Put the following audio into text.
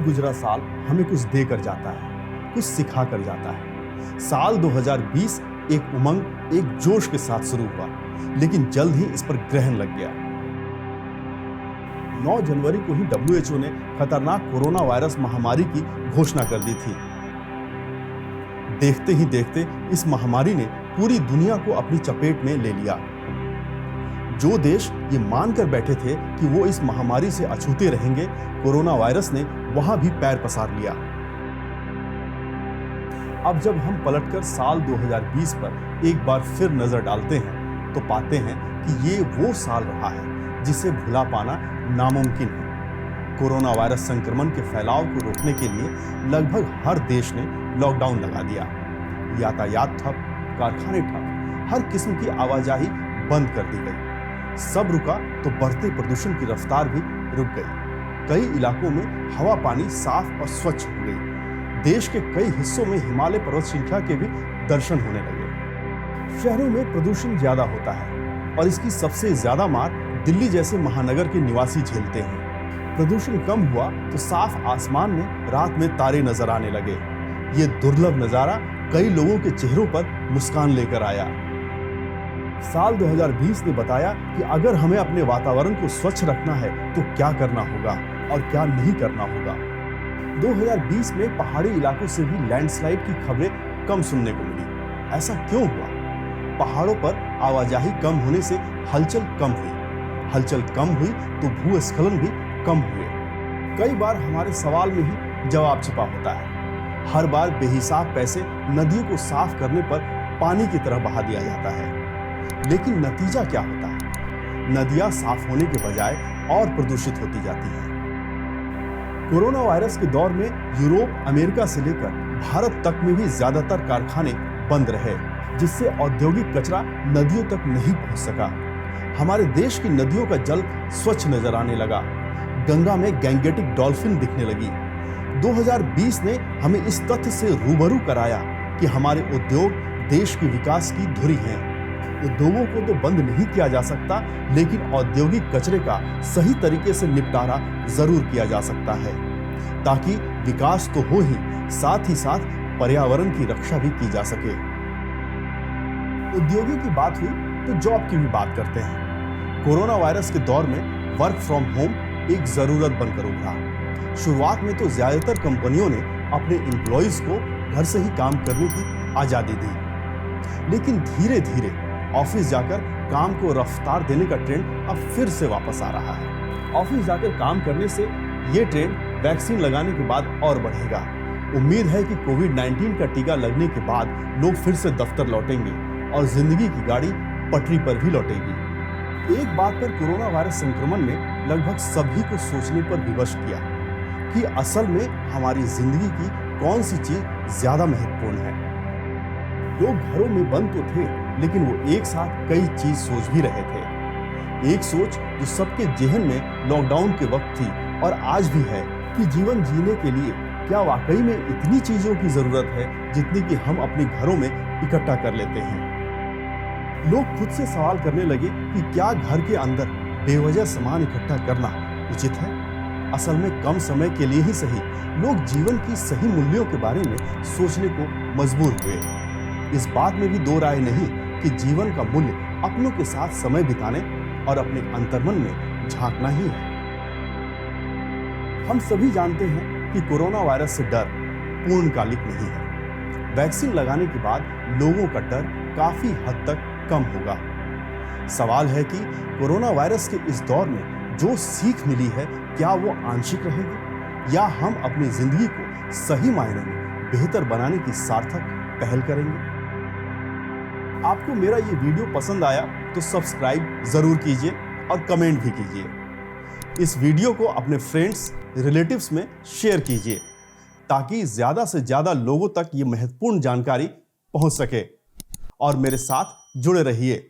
गुजरा साल हमें कुछ देकर जाता है, कुछ सिखा कर जाता है। साल 2020 एक उमंग, एक जोश के साथ शुरू हुआ, लेकिन जल्द ही इस पर ग्रहण लग गया। 9 जनवरी को ही WHO ने खतरनाक कोरोना वायरस महामारी की घोषणा कर दी थी। देखते ही देखते इस महामारी ने पूरी दुनिया को अपनी चपेट में ले लिया। जो देश ये मानकर बैठे थे कि वो इस महामारी से अछूते रहेंगे, कोरोना वायरस ने वहां भी पैर पसार लिया। अब जब हम पलटकर साल 2020 पर एक बार फिर नजर डालते हैं तो पाते हैं कि ये वो साल रहा है जिसे भुला पाना नामुमकिन है। कोरोना वायरस संक्रमण के फैलाव को रोकने के लिए लगभग हर देश ने लॉकडाउन लगा दिया। यातायात ठप, कारखाने ठप, हर किस्म की आवाजाही बंद कर दी गई। सब रुका तो बढ़ते प्रदूषण की रफ्तार भी रुक गई। कई इलाकों में हवा पानी साफ और स्वच्छ हो गई। देश के कई हिस्सों में हिमालय पर्वत श्रृंखला के भी दर्शन होने लगे। शहरों में प्रदूषण ज्यादा होता है और इसकी सबसे ज्यादा मार दिल्ली जैसे महानगर के निवासी झेलते हैं। प्रदूषण कम हुआ तो साफ आसमान में रात में तारे नजर आने लगे। ये दुर्लभ नजारा कई लोगों के चेहरों पर मुस्कान लेकर आया। साल 2020 ने बताया कि अगर हमें अपने वातावरण को स्वच्छ रखना है तो क्या करना होगा और क्या नहीं करना होगा। 2020 में पहाड़ी इलाकों से भी लैंडस्लाइड की खबरें कम सुनने को मिली। ऐसा क्यों हुआ? पहाड़ों पर आवाजाही कम होने से हलचल कम हुई। हलचल कम हुई तो भूस्खलन भी कम हुए। कई बार हमारे सवाल में ही जवाब छिपा होता है। हर बार बेहिसाब पैसे नदियों को साफ करने पर पानी की तरह बहा दिया जाता है, लेकिन नतीजा क्या होता है? नदियां साफ होने के बजाय और प्रदूषित होती जाती हैं। कोरोना वायरस के दौर में यूरोप, अमेरिका से लेकर भारत तक में भी ज्यादातर कारखाने बंद रहे, जिससे औद्योगिक कचरा नदियों तक नहीं पहुंच सका। हमारे देश की नदियों का जल स्वच्छ नजर आने लगा। गंगा में गैंगेटिक डॉल्फिन दिखने लगी। 2020 ने हमें इस तथ्य से रूबरू कराया कि हमारे उद्योग देश के विकास की धुरी हैं। उद्योगों को तो बंद नहीं किया जा सकता, लेकिन औद्योगिक कचरे का सही तरीके से निपटारा जरूर किया जा सकता है, ताकि विकास तो हो ही साथ पर्यावरण की रक्षा भी की जा सके। उद्योगों की बात हुई तो जॉब की भी बात करते हैं। कोरोना वायरस के दौर में वर्क फ्रॉम होम एक जरूरत बनकर उभरा। शुरुआत में तो ज्यादातर कंपनियों ने अपने एम्प्लॉइज को घर से ही काम करने की आजादी दी, लेकिन धीरे धीरे ऑफिस जाकर काम को रफ्तार देने का ट्रेंड अब फिर से वापस आ रहा है। ऑफिस जाकर काम करने से ये ट्रेंड वैक्सीन लगाने के बाद और बढ़ेगा। उम्मीद है कि कोविड-19 का टीका लगने के बाद लोग फिर से दफ्तर लौटेंगे और जिंदगी की गाड़ी पटरी पर भी लौटेगी। एक बात पर कोरोना वायरस संक्रमण ने लगभग सभी को सोचने पर विवश किया कि असल में हमारी जिंदगी की कौन सी चीज ज्यादा महत्वपूर्ण है। लोग घरों में बंद तो थे, लेकिन वो एक साथ कई चीज सोच भी रहे थे। एक सोच जो सबके जेहन में लॉकडाउन के वक्त थी और आज भी है कि जीवन जीने के लिए क्या वाकई में इतनी चीजों की जरूरत है जितनी कि हम अपने घरों में इकट्ठा कर लेते हैं। लोग खुद से सवाल करने लगे कि क्या घर के अंदर बेवजह सामान इकट्ठा करना उचित है? असल में कम समय के लिए ही सही, लोग जीवन की सही मूल्यों के बारे में सोचने को मजबूर हुए। इस बात में भी दो राय नहीं कि जीवन का मूल्य अपनों के साथ समय बिताने और अपने अंतर्मन में झांकना ही है। हम सभी जानते हैं कि कोरोना वायरस से डर पूर्णकालिक नहीं है। वैक्सीन लगाने के बाद लोगों का डर काफी हद तक कम होगा। सवाल है कि कोरोना वायरस के इस दौर में जो सीख मिली है, क्या वो आंशिक रहेगी या हम अपनी जिंदगी को सही मायने में बेहतर बनाने की सार्थक पहल करेंगे? आपको मेरा ये वीडियो पसंद आया तो सब्सक्राइब जरूर कीजिए और कमेंट भी कीजिए। इस वीडियो को अपने फ्रेंड्स, रिलेटिव्स में शेयर कीजिए ताकि ज्यादा से ज्यादा लोगों तक ये महत्वपूर्ण जानकारी पहुंच सके। और मेरे साथ जुड़े रहिए।